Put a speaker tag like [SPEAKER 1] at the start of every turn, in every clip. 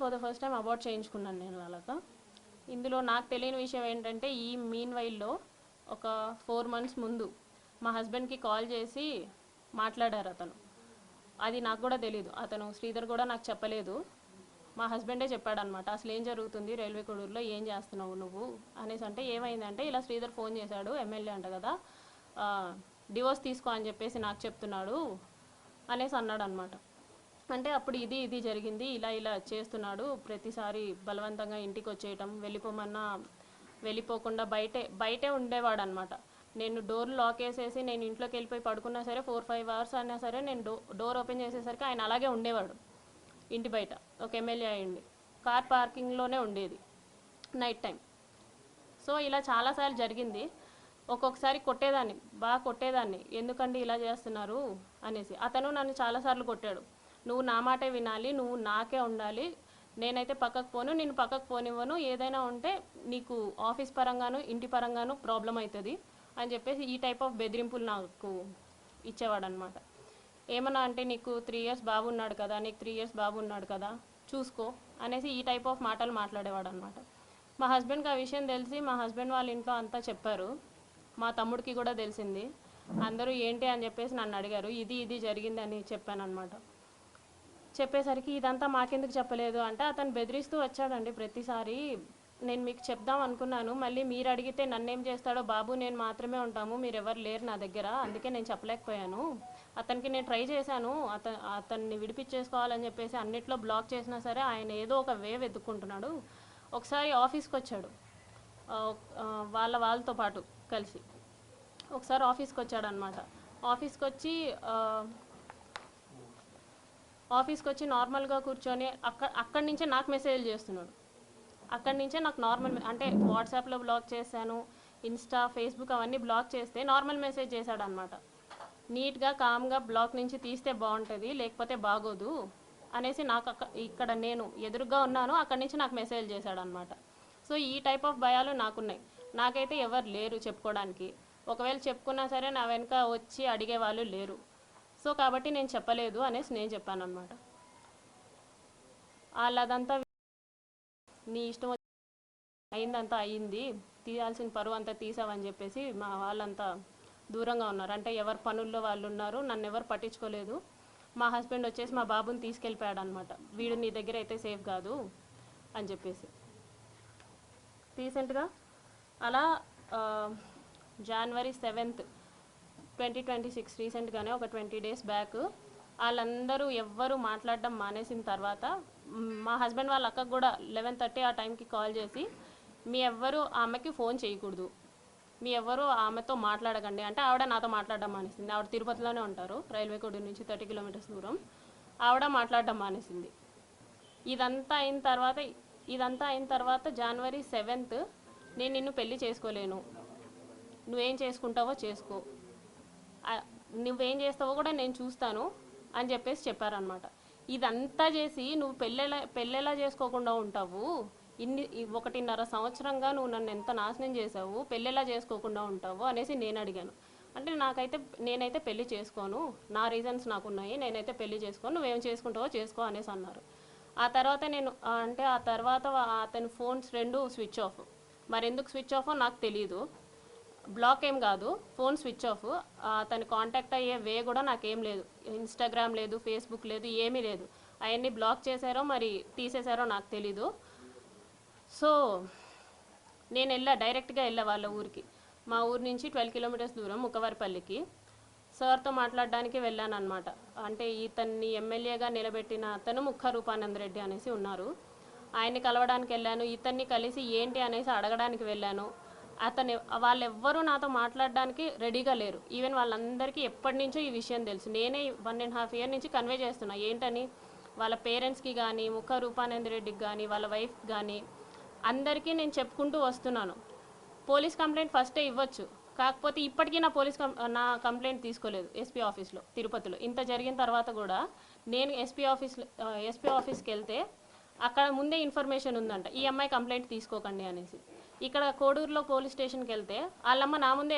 [SPEAKER 1] For the first time abort చేయించుకున్నాను నేను వాళ్ళక. ఇందులో నాకు తెలియని విషయం ఏంటంటే ఈ మీన్ వైల్లో ఒక 4 months ముందు మా హస్బెండ్కి కాల్ చేసి మాట్లాడారు అతను. అది నాకు కూడా తెలీదు, అతను శ్రీధర్ కూడా నాకు చెప్పలేదు, మా హస్బెండే చెప్పాడనమాట. అసలు ఏం జరుగుతుంది రైల్వే కోడూరులో, ఏం చేస్తున్నావు నువ్వు అనేసి. అంటే ఏమైందంటే ఇలా శ్రీధర్ ఫోన్ చేశాడు, ఎమ్మెల్యే అంట కదా, డివోర్స్ తీసుకో అని చెప్పేసి నాకు చెప్తున్నాడు అనేసి అన్నాడు అనమాట. అంటే అప్పుడు ఇది జరిగింది, ఇలా చేస్తున్నాడు, ప్రతిసారి బలవంతంగా ఇంటికి వచ్చేయటం, వెళ్ళిపోమన్నా వెళ్ళిపోకుండా బయటే ఉండేవాడు అనమాట. నేను డోర్ లాక్ వేసేసి నేను ఇంట్లోకి వెళ్ళిపోయి పడుకున్నా సరే 4-5 hours అయినా సరే నేను డోర్ ఓపెన్ చేసేసరికి ఆయన అలాగే ఉండేవాడు ఇంటి బయట. ఒక ఎమ్మెల్యే అయ్యండి, కార్ పార్కింగ్లోనే ఉండేది నైట్ టైం. సో ఇలా చాలాసార్లు జరిగింది. ఒక్కొక్కసారి బాగా కొట్టేదాన్ని, ఎందుకండి ఇలా చేస్తున్నారు అనేసి. అతను నన్ను చాలాసార్లు కొట్టాడు, నువ్వు నా మాటే వినాలి, నువ్వు నాకే ఉండాలి, నేనైతే పక్కకు పోను, నేను పక్కకు పోనివ్వను, ఏదైనా ఉంటే నీకు ఆఫీస్ పరంగాను ఇంటి పరంగాను ప్రాబ్లం అవుతుంది అని చెప్పేసి ఈ టైప్ ఆఫ్ బెదిరింపులు నాకు ఇచ్చేవాడు అనమాట. ఏమన్నా అంటే నీకు 3 years బాబు ఉన్నాడు కదా, నీకు 3 years బాబు ఉన్నాడు కదా, చూసుకో అనేసి ఈ టైప్ ఆఫ్ మాటలు మాట్లాడేవాడు అనమాట. మా హస్బెండ్కి ఆ విషయం తెలిసి మా హస్బెండ్ వాళ్ళ ఇంట్లో అంతా చెప్పారు, మా తమ్ముడికి కూడా తెలిసింది. అందరూ ఏంటి అని చెప్పేసి నన్ను అడిగారు, ఇది జరిగిందని చెప్పాను అనమాట. చెప్పేసరికి ఇదంతా మాకెందుకు చెప్పలేదు అంటే, అతను బెదిరిస్తూ వచ్చాడండి ప్రతిసారి. నేను మీకు చెప్దాం అనుకున్నాను, మళ్ళీ మీరు అడిగితే నన్నేం చేస్తాడో, బాబు నేను మాత్రమే ఉంటాము, మీరు ఎవరు లేరు నా దగ్గర, అందుకే నేను చెప్పలేకపోయాను. అతనికి నేను ట్రై చేశాను, అతన్ని విడిపించేసుకోవాలని చెప్పేసి అన్నిట్లో బ్లాక్ చేసినా సరే ఆయన ఏదో ఒక వే వెతుక్కుంటున్నాడు. ఒకసారి ఆఫీస్కి వచ్చాడు, వాళ్ళతో పాటు కలిసి ఒకసారి ఆఫీస్కి వచ్చాడనమాట. ఆఫీస్కి వచ్చి నార్మల్గా కూర్చొని అక్కడి నుంచే నాకు మెసేజ్లు చేస్తున్నాడు. అక్కడి నుంచే నాకు నార్మల్, అంటే వాట్సాప్లో బ్లాక్ చేశాను, ఇన్స్టా ఫేస్బుక్ అవన్నీ బ్లాక్ చేస్తే నార్మల్ మెసేజ్ చేశాడు అనమాట. నీట్గా కామ్గా బ్లాక్ నుంచి తీస్తే బాగుంటుంది, లేకపోతే బాగోదు అనేసి నాకు ఇక్కడ నేను ఎదురుగా ఉన్నాను, అక్కడి నుంచి నాకు మెసేజ్ చేశాడు అనమాట. సో ఈ టైప్ ఆఫ్ భయాలు నాకున్నాయి. నాకైతే ఎవరు లేరు చెప్పుకోవడానికి, ఒకవేళ చెప్పుకున్నా సరే నా వెనక వచ్చి అడిగే వాళ్ళు లేరు. సో కాబట్టి నేను చెప్పలేదు అనేసి నేను చెప్పాను అనమాట. వాళ్ళదంతా నీ ఇష్టం అయిందంతా అయ్యింది, తీయాల్సిన పరువు అంతా తీసావని చెప్పేసి మా వాళ్ళంతా దూరంగా ఉన్నారు. అంటే ఎవరు పనుల్లో వాళ్ళు ఉన్నారు, నన్ను ఎవరు పట్టించుకోలేదు. మా హస్బెండ్ వచ్చేసి మా బాబుని తీసుకెళ్ళిపోయాడు అనమాట, వీడు నీ దగ్గర అయితే సేఫ్ కాదు అని చెప్పేసి. రీసెంట్గా అలా January 7th 2026 రీసెంట్గానే ఒక 20 days బ్యాక్ వాళ్ళందరూ ఎవ్వరూ మాట్లాడడం మానేసిన తర్వాత మా హస్బెండ్ వాళ్ళ అక్కకు కూడా 11:30 ఆ టైంకి కాల్ చేసి, మీ ఎవ్వరూ ఆమెకి ఫోన్ చేయకూడదు, మీ ఎవ్వరూ ఆమెతో మాట్లాడకండి అంటే, ఆవిడ నాతో మాట్లాడడం మానేసింది. ఆవిడ తిరుపతిలోనే ఉంటారు, రైల్వే కోడూరు నుంచి 30 kilometers దూరం. ఆవిడ మాట్లాడడం మానేసింది. ఇదంతా అయిన తర్వాత January 7th నేను నిన్ను పెళ్లి చేసుకోలేను, నువ్వేం చేసుకుంటావో చేసుకో, నువ్వేం చేస్తావో కూడా నేను చూస్తాను అని చెప్పేసి చెప్పారనమాట. ఇదంతా చేసి నువ్వు పెళ్ళెలా చేసుకోకుండా ఉంటావు, 1.5 సంవత్సరంగా నువ్వు నన్ను ఎంత నాశనం చేసావు, పెళ్ళెలా చేసుకోకుండా ఉంటావు అనేసి నేను అడిగాను. అంటే నేనైతే పెళ్లి చేసుకోను, నా రీజన్స్ నాకున్నాయి, నేనైతే పెళ్లి చేసుకోను, నువ్వేం చేసుకుంటావో చేసుకో అనేసి అన్నారు. ఆ తర్వాత అతని ఫోన్స్ 2 స్విచ్ ఆఫ్. మరి ఎందుకు స్విచ్ ఆఫో నాకు తెలియదు, బ్లాక్ ఏం కాదు, ఫోన్ స్విచ్ ఆఫ్. అతను కాంటాక్ట్ అయ్యే వే కూడా నాకేం లేదు, ఇన్స్టాగ్రామ్ లేదు, ఫేస్బుక్ లేదు, ఏమీ లేదు. అవన్నీ బ్లాక్ చేశారో మరి తీసేశారో నాకు తెలీదు. సో నేను డైరెక్ట్గా వెళ్ళా వాళ్ళ ఊరికి. మా ఊరు నుంచి 12 kilometers దూరం ముక్కవారిపల్లికి సార్తో మాట్లాడడానికి వెళ్ళాను అనమాట. అంటే ఇతన్ని ఎమ్మెల్యేగా నిలబెట్టిన అతను ముక్క రూపానంద రెడ్డి అనేసి ఉన్నారు, ఆయన్ని కలవడానికి వెళ్ళాను. ఇతన్ని కలిసి ఏంటి అనేసి అడగడానికి వెళ్ళాను. వాళ్ళెవ్వరూ నాతో మాట్లాడడానికి రెడీగా లేరు. ఈవెన్ వాళ్ళందరికీ ఎప్పటి నుంచో ఈ విషయం తెలుసు. నేనే 1.5 years నుంచి కన్వే చేస్తున్నా ఏంటని, వాళ్ళ పేరెంట్స్కి కానీ, ముక్క రూపానంద రెడ్డికి కానీ, వాళ్ళ వైఫ్కి కానీ అందరికీ నేను చెప్పుకుంటూ వస్తున్నాను. పోలీస్ కంప్లైంట్ ఫస్టే ఇవ్వచ్చు, కాకపోతే ఇప్పటికీ నా కంప్లైంట్ తీసుకోలేదు ఎస్పీ ఆఫీస్లో తిరుపతిలో. ఇంత జరిగిన తర్వాత కూడా నేను ఎస్పీ ఆఫీస్కి వెళ్తే అక్కడ ముందే ఇన్ఫర్మేషన్ ఉందంట, ఈ అమ్మాయి కంప్లైంట్ తీసుకోకండి అనేసి. ఇక్కడ కోడూరులో పోలీస్ స్టేషన్కి వెళ్తే వాళ్ళమ్మ నా మీదే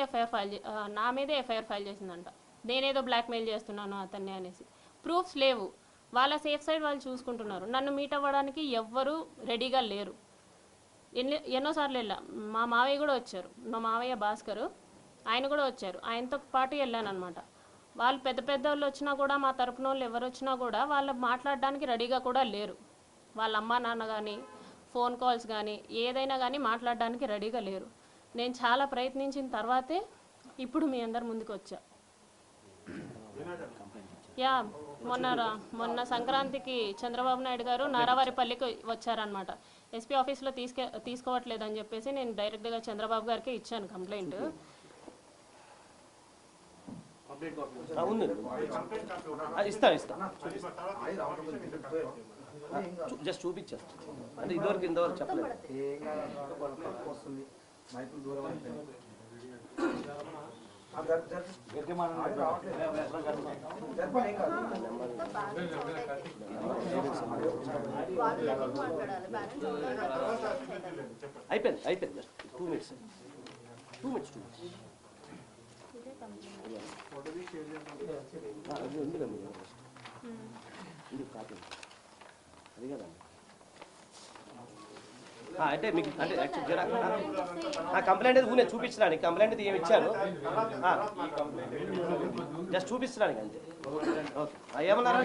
[SPEAKER 1] ఎఫ్ఐఆర్ ఫైల్ చేసిందంట, నేనేదో బ్లాక్మెయిల్ చేస్తున్నాను అతన్ని అనేసి. ప్రూఫ్స్ లేవు, వాళ్ళ సేఫ్ సైడ్ వాళ్ళు చూసుకుంటున్నారు. నన్ను మీట్ అవ్వడానికి ఎవ్వరూ రెడీగా లేరు. ఎన్నోసార్లు వెళ్ళా. మా మావయ్య కూడా వచ్చారు, మా మావయ్య భాస్కరు, ఆయన కూడా వచ్చారు. ఆయనతో పాటు వెళ్ళాను అనమాట. వాళ్ళు పెద్ద పెద్ద వాళ్ళు వచ్చినా కూడా, మా తరపున వాళ్ళు ఎవరు వచ్చినా కూడా వాళ్ళు మాట్లాడడానికి రెడీగా కూడా లేరు. వాళ్ళ అమ్మ నాన్న కానీ ఫోన్ కాల్స్ కానీ ఏదైనా కానీ మాట్లాడడానికి రెడీగా లేరు. నేను చాలా ప్రయత్నించిన తర్వాతే ఇప్పుడు మీ అందరి ముందుకు వచ్చా. యా, మొన్న సంక్రాంతికి చంద్రబాబు నాయుడు గారు నారావారిపల్లికి వచ్చారనమాట. ఎస్పీ ఆఫీస్లో తీసుకోవట్లేదని చెప్పేసి నేను డైరెక్ట్గా చంద్రబాబు గారికి ఇచ్చాను కంప్లైంట్.
[SPEAKER 2] జస్ట్ చూపించేస్తాను అంటే ఇంతవరకు చెప్పలేదు. అయిపోయింది 2 minutes. ఉంది అది కదండి. అంటే మీకు అంటే కంప్లైంట్ అయితే నేను చూపించడానికి కంప్లైంట్ అయితే ఏమి ఇచ్చాను, జస్ట్ చూపించడానికి అంతే. ఓకే, ఏమన్నారా?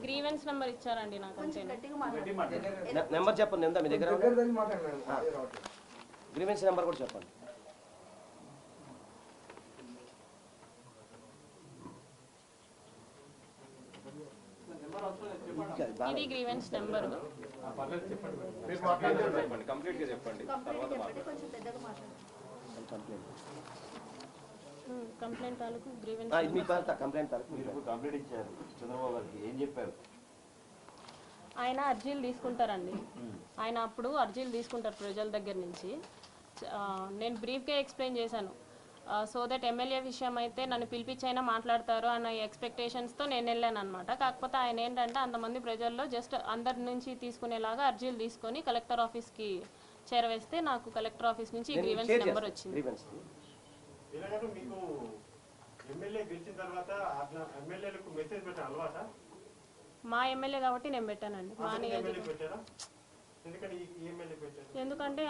[SPEAKER 1] గ్రీవెన్స్ నెంబర్ ఇచ్చారండి నాకు.
[SPEAKER 2] నెంబర్ చెప్పండి, ఎంత మీ దగ్గర గ్రీవెన్స్ నెంబర్ కూడా చెప్పండి.
[SPEAKER 1] ఇది గ్రీవెన్స్ నెంబర్. కంప్లైంట్ తాలూకు గ్రీవెన్స్
[SPEAKER 3] కంప్లైంట్ ఇచ్చారు చంద్రబాబు గారికి, ఏం చెప్పారు?
[SPEAKER 1] ఆయన అర్జీలు తీసుకుంటారండి. ఆయన అప్పుడు అర్జీలు తీసుకుంటారు ప్రజల దగ్గర నుంచి. నేను బ్రీఫ్గా ఎక్స్ప్లెయిన్ చేశాను. సో దట్ ఎమ్మెల్యే విషయం అయితే నన్ను పిలిపించైనా మాట్లాడతారు అన్న ఎక్స్పెక్టేషన్స్తో నేను వెళ్ళాను అనమాట. కాకపోతే ఆయన ఏంటంటే అంతమంది ప్రజల్లో జస్ట్ అందరి నుంచి తీసుకునేలాగా అర్జీలు తీసుకొని కలెక్టర్ ఆఫీస్కి చేరవేస్తే నాకు కలెక్టర్ ఆఫీస్ నుంచి గ్రీవెన్స్ నెంబర్ వచ్చింది. మా ఎమ్మెల్యే కాబట్టి నేను పెట్టానండి. మా ఎందుకంటే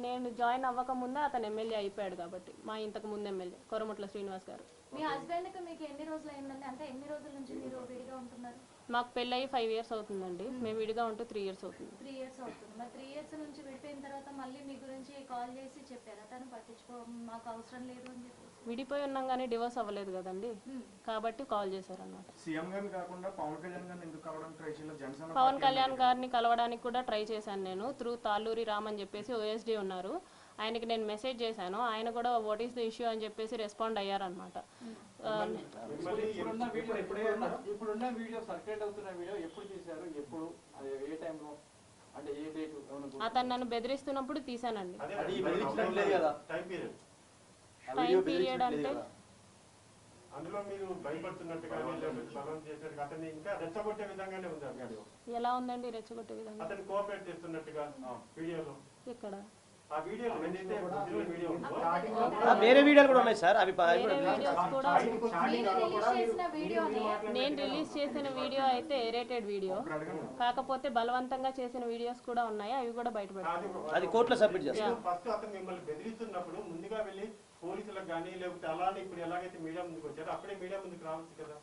[SPEAKER 1] నేను జాయిన్ అవ్వక ముందే అతను ఎమ్మెల్యే అయిపోయాడు కాబట్టి, మా ఇంతకు ముందు ఎమ్మెల్యే కొరమట్ల శ్రీనివాస్ గారు.
[SPEAKER 4] మీ హస్బెండ్ కి మీకు ఎన్ని రోజులు అయిందండి? అంటే ఎన్ని రోజుల నుంచి మీరు విడిగా ఉంటున్నారు?
[SPEAKER 1] మాకు పెళ్ళయి 5 years అవుతుందండి. మేము విడిగా ఉంటూ 3 years అవుతుంది.
[SPEAKER 4] 3 years అవుతుంది. మరి 3 years నుంచి విడిపోయిన తర్వాత మళ్ళీ మీ గురించి కాల్ చేసి చెప్పారా తను పట్టించుకో మాకు అవసరం లేదు అని చెప్పి?
[SPEAKER 1] విడిపోయి ఉన్నాం కానీ డివోర్స్ అవ్వలేదు కదండి, కాబట్టి కాల్ చేశారన్నమాట.
[SPEAKER 5] సీఎం గారిని కాకుండా పవన్ కళ్యాణ్ గారిని ఎందుకు కలవడానికి ట్రై చేయాలి? జనసేన
[SPEAKER 1] పవన్ కళ్యాణ్ గారిని కలవడానికి కూడా ట్రై చేశాను నేను. త్రూ తాళ్ళూరి రామ్ అని చెప్పేసి ఓఎస్డీ ఉన్నారు, ఆయనకి నేను మెసేజ్ చేశాను. ఆయన కూడా వాట్ ఈస్ ద ఇష్యూ అని చెప్పేసి రెస్పాండ్ అయ్యారనమాట.
[SPEAKER 6] ఇప్పుడున్న వీడియో సర్క్యులేట్ అవుతున్న వీడియో ఎప్పుడు తీశారు, ఎప్పుడు, ఏ టైంలో, అంటే ఏ డేట్?
[SPEAKER 1] అతను నన్ను బెదిరిస్తున్నప్పుడు తీసానండి.
[SPEAKER 3] టైం
[SPEAKER 1] పీరియడ్ అంటే
[SPEAKER 7] అందులో మీరు భయపడుతున్నట్టు కానీ బలం చేసేది అతన్ని ఇంకా రెచ్చగొట్టే విధంగానే ఉంది ఆ వీడియో.
[SPEAKER 1] ఎలా ఉందండి రెచ్చగొట్టే విధంగా?
[SPEAKER 7] అతను కోఆపరేట్ చేస్తున్నట్టుగా వీడియోలో.
[SPEAKER 1] ఎక్కడ?
[SPEAKER 7] ఆ వీడియోలో ఏదైతే వీడియో ఉందో
[SPEAKER 2] వేరే వీడియోలు కూడా ఉన్నాయి సార్. అవి
[SPEAKER 1] నేను రిలీజ్ చేసిన వీడియో అయితే ఎరేటెడ్ వీడియో, కాకపోతే బలవంతంగా చేసిన వీడియోస్ కూడా ఉన్నాయి, అవి కూడా బయటపడతాయి.
[SPEAKER 2] అది కోర్టులో సబ్మిట్ చేస్తాం.
[SPEAKER 7] ఫస్ట్ అతను మిమ్మల్ని బెదిరిస్తున్నప్పుడు ముందుగా వెళ్ళి పోలీసులకు కానీ లేకపోతే అలానే ఇప్పుడు ఎలాగైతే మీడియా ముందుకు వచ్చారో అప్పుడే మీడియా ముందుకు రావచ్చు కదా.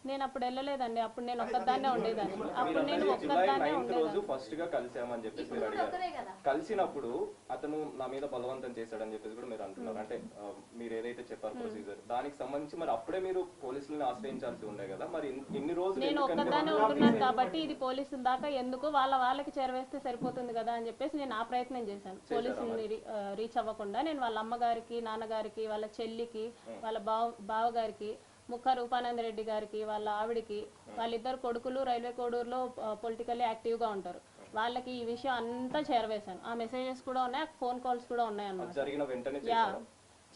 [SPEAKER 1] నేను అప్పుడు వెళ్ళలేదండి, అప్పుడు నేను ఒక్కదాన్నే ఉండేదాన్ని. అప్పుడు నేను ఒక్కదాన్నే ఉండేదాన్ని.
[SPEAKER 8] ఫస్ట్ గా కలిసామని చెప్పేసి మీరు అడిగారు. కలిసినప్పుడు అతను నా మీద బలవంతం చేశాడని చెప్పేసి కూడా మీరు అంటున్నారు. అంటే మీరు ఏదైతే చెప్పారు ప్రొసీజర్, దానికి సంబంధించి మరి అప్పుడే మీరు పోలీసులను ఆశ్రయించాల్సి ఉండే కదా. మరి ఇన్ని రోజులు
[SPEAKER 1] నేను ఒక్కదాన్నే ఉంటున్నాను కాబట్టి ఇది పోలీసుల దాకా ఎందుకు, వాళ్ళకి చేరవేస్తే సరిపోతుంది కదా అని చెప్పేసి నేను ఆ ప్రయత్నం చేశాను. పోలీసుల్ని రీచ్ అవ్వకుండా నేను వాళ్ళ అమ్మగారికి, నాన్నగారికి, వాళ్ళ చెల్లికి, వాళ్ళ బావగారికి, ముఖ రూపానంద రెడ్డి గారికి, వాళ్ళ ఆవిడికి, వాళ్ళిద్దరు కొడుకులు రైల్వే కోడూరులో పొలిటికల్లీ యాక్టివ్గా ఉంటారు, వాళ్ళకి ఈ విషయం అంతా చేరవేశాను. ఆ మెసేజెస్ కూడా ఉన్నాయి, ఫోన్ కాల్స్ కూడా ఉన్నాయి అన్నమాట. యా,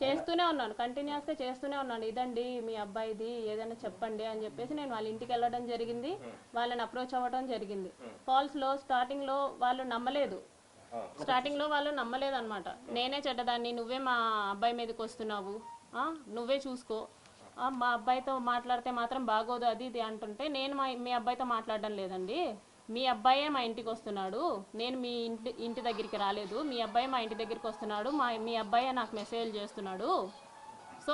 [SPEAKER 1] చేస్తూనే ఉన్నాను, కంటిన్యూస్గా చేస్తూనే ఉన్నాను. ఇదండి మీ అబ్బాయిది, ఏదైనా చెప్పండి అని చెప్పేసి నేను వాళ్ళ ఇంటికి వెళ్ళడం జరిగింది, వాళ్ళని అప్రోచ్ అవ్వడం జరిగింది. కాల్స్లో స్టార్టింగ్లో వాళ్ళు నమ్మలేదు, అనమాట. నేనే చెడ్డదాన్ని, నువ్వే మా అబ్బాయి మీదకి వస్తున్నావు, నువ్వే చూసుకో మా అబ్బాయితో మాట్లాడితే మాత్రం బాగోదు అది ఇది అంటుంటే నేను మీ అబ్బాయితో మాట్లాడడం లేదండి, మీ అబ్బాయే మా ఇంటికి వస్తున్నాడు, నేను మీ ఇంటి దగ్గరికి రాలేదు, మీ అబ్బాయి మా ఇంటి దగ్గరికి వస్తున్నాడు, మీ అబ్బాయే నాకు మెసేజ్ చేస్తున్నాడు, సో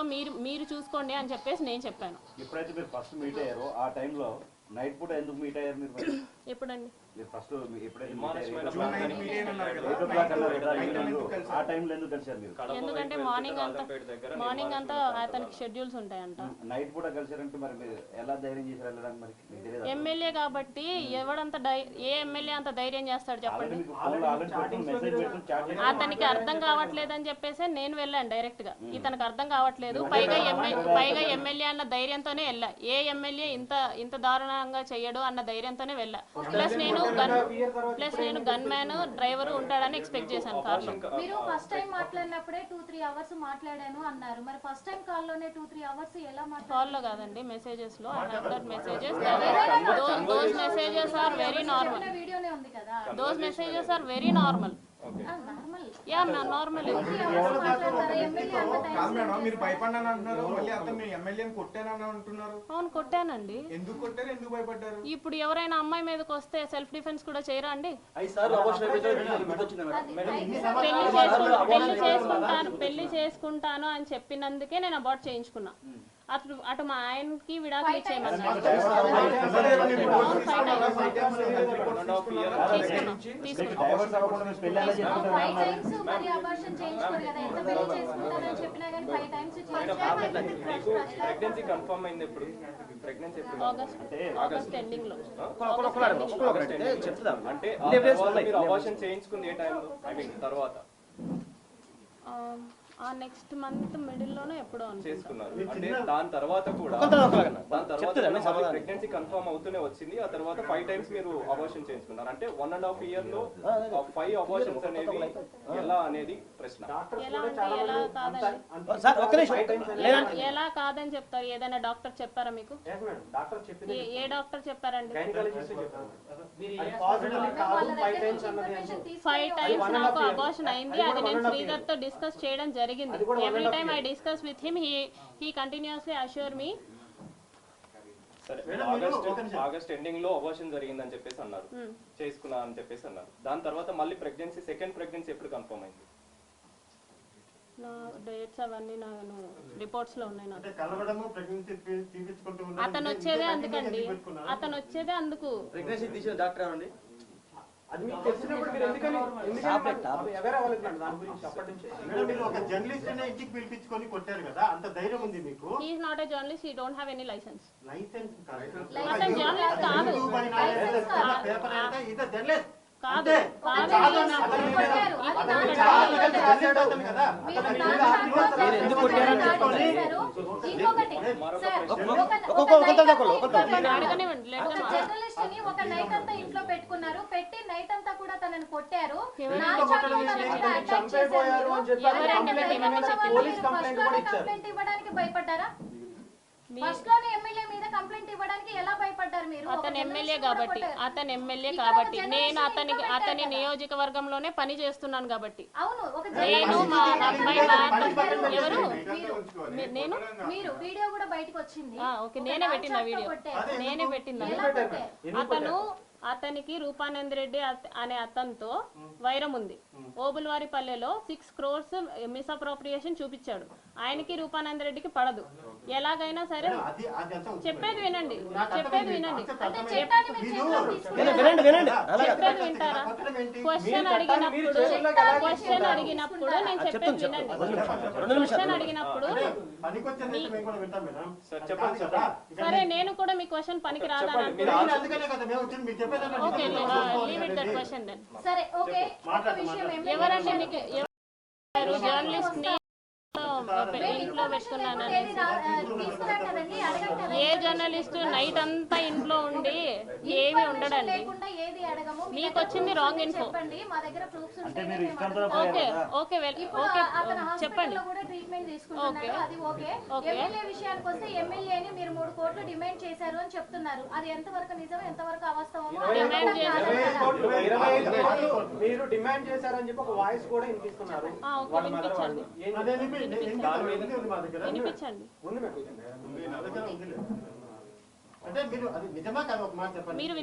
[SPEAKER 1] మీరు చూసుకోండి అని చెప్పేసి నేను చెప్పాను.
[SPEAKER 3] ఎప్పుడైతే మీరు ఫస్ట్ మీట్ అయ్యారో ఆ టైంలో నైట్ పూట ఎందుకు మీట్ అయ్యారు మీరు?
[SPEAKER 1] ఎప్పుడండి?
[SPEAKER 3] మీరు ఫస్ట్ ఎప్పుడైతే ఆ టైంలో ఎందుకు కలిసారు మీరు?
[SPEAKER 1] ఎందుకంటే మార్నింగ్ అంతా అతనికి షెడ్యూల్స్ ఉంటాయంట.
[SPEAKER 3] నైట్ పూట కలిసారంటే మరి మీరు ఎలా ధైర్యం చేశారు వెళ్ళడానికి? మరి మీకు తెలియదు.
[SPEAKER 1] ఎమ్మెల్యే కాబట్టి ఏ ఎమ్మెల్యే అంత ధైర్యం చేస్తాడు చెప్పండి? అతనికి అర్థం కావట్లేదని చెప్పేసి నేను వెళ్ళాను డైరెక్ట్ గా. ఇతనికి అర్థం కావట్లేదు, పైగా ఎమ్మెల్యే అన్న ధైర్యంతోనే వెళ్ళా. ఏ ఎమ్మెల్యే ఇంత దారుణంగా చెయ్యడు అన్న ధైర్యంతోనే వెళ్ళా. ప్లస్ నేను గన్ మ్యాన్ డ్రైవర్ ఉంటాడని ఎక్స్పెక్ట్ చేశాను కార్లో.
[SPEAKER 4] మీరు ఫస్ట్ టైం మాట్లాడినప్పుడే 2-3 అవర్స్ మాట్లాడాను అన్నారు. మరి ఫస్ట్ టైం కాల్ లోనే 2-3 అవర్స్ ఎలా మాట్లాడారు?
[SPEAKER 1] కాల్ లో కాదండి, మెసేజెస్ లో. I have that messages. Those messages are very normal.
[SPEAKER 4] వీడియోనే ఉంది కదా.
[SPEAKER 1] Those messages are very normal.
[SPEAKER 4] Normal.
[SPEAKER 1] Yeah, normal.
[SPEAKER 5] మీరు భయపడ్డాను అంటున్నారు, మళ్ళీ అతను ఎమ్మెల్యేని కొట్టానని అంటున్నారు.
[SPEAKER 1] అవును, కొట్టానండి.
[SPEAKER 5] ఎందుకు కొట్టారు, ఎందుకు భయపడ్డారు?
[SPEAKER 1] ఇప్పుడు ఎవరైనా అమ్మాయి మీదకి వస్తే సెల్ఫ్ డిఫెన్స్ కూడా చేయరా అండి? పెళ్లి చేసుకుంటాను అని చెప్పినందుకే నేను అబార్ట్ చేయించుకున్నా. అటు మా ఆయనకి విడాకులు ఇచ్చేయమన్నారు.
[SPEAKER 8] ప్రెగ్నెన్సీ కన్ఫర్మ్ అయింది ఎప్పుడు? ప్రెగ్నెన్సీ
[SPEAKER 1] ఆగస్ట్ ఎండింగ్ లో.
[SPEAKER 8] అంటే మీరు అబార్షన్ చేయించుకుంది ఏ టైంలో? ఐ మీన్ తర్వాత
[SPEAKER 1] నెక్స్ట్ మంత్ మిడిల్ లోనే ఎప్పుడో
[SPEAKER 8] చేసుకున్నారు. అంటే దాని తర్వాత కూడా ప్రెగ్నెన్సీ కన్ఫర్మ్ అవుతూనే వచ్చింది. ఆ తర్వాత 5 times మీరు అబార్షన్ చేయించుకున్నారు. అంటే 1.5 year లో 5 అబార్షన్స్ అనేవి ఎలా అనేది ప్రశ్న.
[SPEAKER 1] ఎలా కాదని చెప్తారు? ఏదైనా డాక్టర్ చెప్పారా మీకు? ఏ డాక్టర్ చెప్పారండి? 5 times నాకు అబార్షన్ అయింది. అది నేను శ్రీధర్ తో డిస్కస్ చేయడం జరిగింది. Every time I discuss with him, he continuously assure me.
[SPEAKER 8] August ending లో అబార్షన్ జరిగిందని చెప్పేసి అన్నారు, చేసుకున్నా అని చెప్పేసి అన్నారు. దాని తర్వాత మళ్ళీ ప్రెగ్నెన్సీ, సెకండ్ ప్రెగ్నెన్సీ ఎప్పుడు కన్ఫర్మ్ అయింది?
[SPEAKER 1] నా డేట్స్ అవన్నీ నేను రిపోర్ట్స్ లో ఉన్నాయి. నాకు అతను వచ్చేదే అందుకండి, అతను వచ్చేదే అందుకు.
[SPEAKER 2] ప్రెగ్నెన్సీ తీసిన డాక్టర్ అండి.
[SPEAKER 6] అది మీకు తెలిసినప్పుడు మీరు ఎందుకని ఎవరు అవ్వలేదు దాని గురించి అప్పటి నుంచి?
[SPEAKER 7] మీరు ఒక జర్నలిస్ట్ నే ఇంటికి పిలిపించుకొని కొట్టారు కదా, అంత ధైర్యం ఉంది మీకు?
[SPEAKER 1] He is not a journalist, he don't have any license.
[SPEAKER 7] Licence
[SPEAKER 1] అతను జర్నలిస్ట్ కాదు.
[SPEAKER 7] పేపర్ అయితే ఇది జర్నలిస్ట్
[SPEAKER 1] కాదు కాదు.
[SPEAKER 4] ఒక నైట్ అంతా ఇంట్లో పెట్టుకున్నారు, పెట్టి నైట్ అంతా కూడా తనని కొట్టారు. కంప్లైంట్ ఇవ్వడానికి భయపడ్డారా? ఫస్ట్ లోనే ఎమ్మెల్యే మీద కంప్లైంట్ ఇవ్వడానికి ఎలా భయపడ్డారు మీరు?
[SPEAKER 1] అతను ఎమ్మెల్యే కాబట్టి నేను అతని నియోజకవర్గంలోనే పని చేస్తున్నాను కాబట్టి.
[SPEAKER 4] అవును, ఒక
[SPEAKER 1] నేను మా అబ్బాయి ఎవరు నేను
[SPEAKER 4] మీరు వీడియో కూడా బయటకు వచ్చింది.
[SPEAKER 1] ఓకే, నేనే పెట్టిన వీడియో, నేనే పెట్టింది. అతనికి రూపానంద్ రెడ్డి అనే అతనితో వైరం ఉంది. ఓబుల్వారిపల్లెలో 6 crores మిస్అప్రోప్రియేషన్ చూపించాడు. ఆయనకి రూపానంద్ రెడ్డికి పడదు. ఎలాగైనా సరే చెప్పేది వినండి, చెప్పేది వింటారా? క్వశ్చన్ అడిగినప్పుడు నేను చెప్పేది వినండి. క్వశ్చన్ అడిగినప్పుడు సరే నేను కూడా మీ క్వశ్చన్ పనికి రాదని okay, leave it that question then.
[SPEAKER 4] సరే ఓకే, ఒక విషయం
[SPEAKER 1] ఎవరంటే మీకు జర్నలిస్ట్ ని ఇంట్లో పెట్టుకున్నానని? ఏ జర్నలిస్ట్ నైట్ అంతా ఇంట్లో ఉండి ఏమి ఉండడండి? మీకు వచ్చింది wrong info. Okay okay okay చెప్పండి.
[SPEAKER 4] విషయానికి వస్తే ఎమ్మెల్యేని మీరు 3 కోట్లు డిమాండ్ చేశారు అని చెప్తున్నారు. అది ఎంతవరకు నిజం, ఎంతవరకు అవాస్తవం
[SPEAKER 1] డిమాండ్ చేశారు.
[SPEAKER 5] 25 కోట్లు మీరు డిమాండ్ చేశారని చెప్పి ఒక వాయిస్ కూడా వినిపిస్తున్నారు
[SPEAKER 1] ఓకే,
[SPEAKER 5] వాళ్ళ మదర్ వాళ్ళు.
[SPEAKER 1] వినిపించండి.
[SPEAKER 7] అదే మా దగ్గర
[SPEAKER 1] వినిపించండి.
[SPEAKER 5] ఉంది మేడం.
[SPEAKER 7] నా దగ్గర ఉంది. అంటే మీరు అది నిజమా కాదు ఒక మాట చెప్పండి.
[SPEAKER 1] మీరు